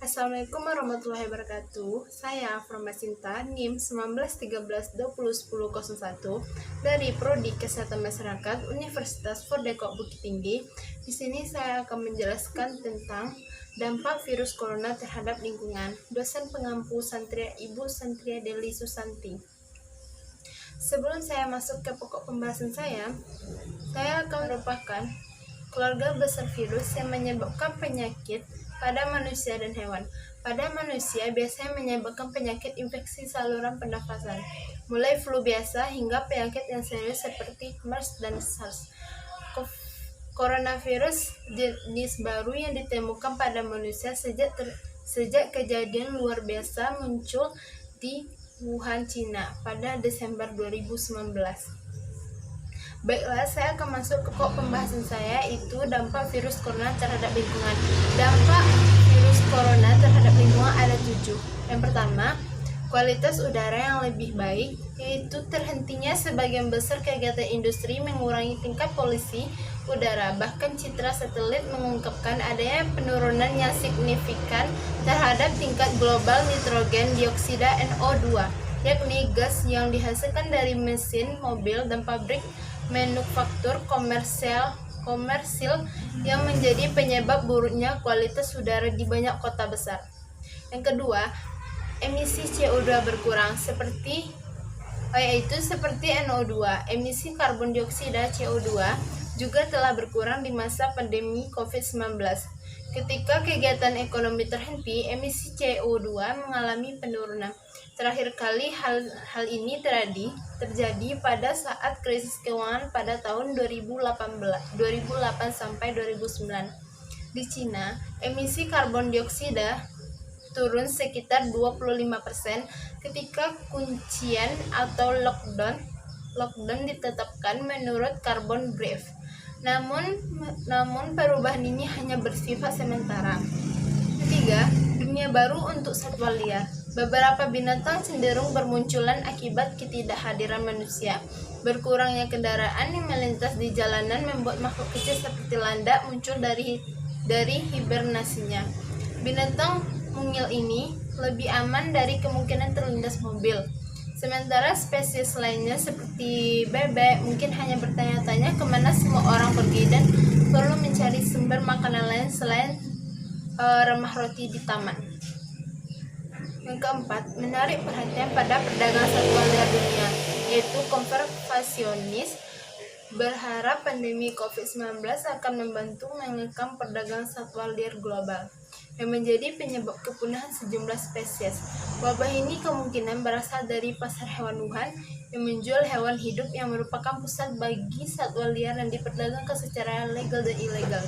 Assalamualaikum warahmatullahi wabarakatuh. Saya Aframa Sinta, NIM 1913201001 dari Prodi Kesehatan Masyarakat Universitas Fordeko Bukit Tinggi. Di sini saya akan menjelaskan tentang dampak virus corona terhadap lingkungan. Dosen pengampu Santria Ibu Santria Deli Susanti. Sebelum saya masuk ke pokok pembahasan saya akan merupakan keluarga besar virus yang menyebabkan penyakit pada manusia dan hewan. Pada manusia biasanya menyebabkan penyakit infeksi saluran pernafasan, mulai flu biasa hingga penyakit yang serius seperti MERS dan SARS. Coronavirus jenis baru yang ditemukan pada manusia sejak kejadian luar biasa muncul di Wuhan, Cina pada Desember 2019. Baiklah, saya akan masuk ke pokok pembahasan saya, yaitu dampak virus corona terhadap lingkungan. Dampak virus corona terhadap lingkungan ada 7. Yang pertama, kualitas udara yang lebih baik, yaitu terhentinya sebagian besar kegiatan industri mengurangi tingkat polusi udara. Bahkan citra satelit mengungkapkan adanya penurunan yang signifikan terhadap tingkat global nitrogen dioksida NO2, yakni gas yang dihasilkan dari mesin mobil dan pabrik manufaktur komersil yang menjadi penyebab buruknya kualitas udara di banyak kota besar. Yang kedua, emisi CO2 berkurang yaitu seperti NO2. Emisi karbon dioksida CO2 juga telah berkurang di masa pandemi COVID-19. Ketika kegiatan ekonomi terhenti, emisi CO2 mengalami penurunan. Terakhir kali hal ini terjadi pada saat krisis keuangan pada tahun 2008 sampai 2009. Di Cina, emisi karbon dioksida turun sekitar 25% ketika kuncian atau lockdown ditetapkan menurut Carbon Brief. Namun perubahan ini hanya bersifat sementara. Ketiga, dunia baru untuk satwa liar. Beberapa binatang cenderung bermunculan akibat ketidakhadiran manusia. Berkurangnya kendaraan yang melintas di jalanan membuat makhluk kecil seperti landak muncul dari hibernasinya. Binatang mungil ini lebih aman dari kemungkinan terlindas mobil. Sementara spesies lainnya seperti bebek mungkin hanya bertanya-tanya kemana semua orang pergi dan perlu mencari sumber makanan lain selain remah roti di taman. Yang keempat, menarik perhatian pada perdagangan satwa liar dunia, yaitu konservasionis berharap pandemi COVID-19 akan membantu mengekang perdagangan satwa liar global yang menjadi penyebab kepunahan sejumlah spesies. Wabah ini kemungkinan berasal dari pasar hewan Wuhan yang menjual hewan hidup yang merupakan pusat bagi satwa liar yang diperdagangkan secara legal dan ilegal.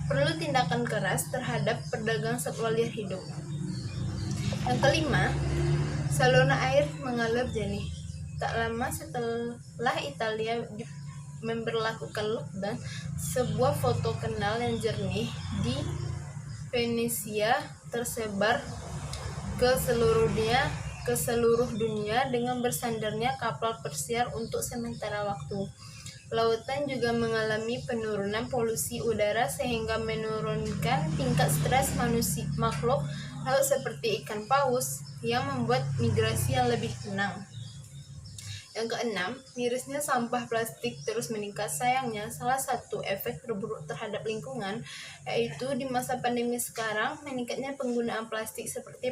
Perlu tindakan keras terhadap perdagangan satwa liar hidup. Yang kelima, saluran air mengalir jernih. Tak lama setelah Italia memberlakukan lockdown, sebuah foto kanal yang jernih di Venesia tersebar ke seluruh dunia dengan bersandarnya kapal pesiar untuk sementara waktu. Lautan juga mengalami penurunan polusi udara sehingga menurunkan tingkat stres makhluk laut seperti ikan paus yang membuat migrasi yang lebih tenang. Yang keenam, mirisnya sampah plastik terus meningkat. Sayangnya, salah satu efek terburuk terhadap lingkungan yaitu di masa pandemi sekarang meningkatnya penggunaan plastik seperti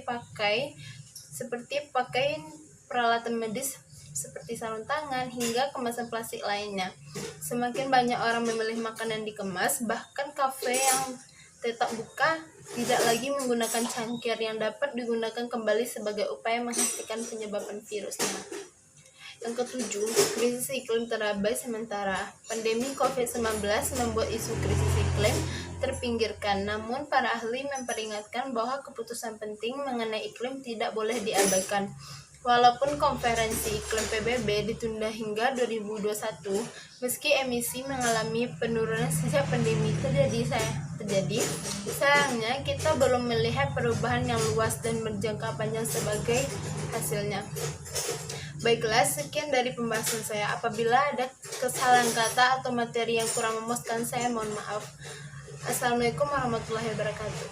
pakai peralatan medis seperti sarung tangan hingga kemasan plastik lainnya. Semakin banyak orang memilih makanan dikemas, bahkan kafe yang tetap buka tidak lagi menggunakan cangkir yang dapat digunakan kembali sebagai upaya menghentikan penyebaran virusnya. Yang ketujuh, krisis iklim terabai sementara. Pandemi COVID-19 membuat isu krisis iklim terpinggirkan, namun para ahli memperingatkan bahwa keputusan penting mengenai iklim tidak boleh diabaikan. Walaupun konferensi iklim PBB ditunda hingga 2021, meski emisi mengalami penurunan sejak pandemi terjadi, sayangnya kita belum melihat perubahan yang luas dan berjangka panjang sebagai hasilnya. Baiklah, sekian dari pembahasan saya. Apabila ada kesalahan kata atau materi yang kurang memuaskan, saya mohon maaf. Assalamualaikum warahmatullahi wabarakatuh.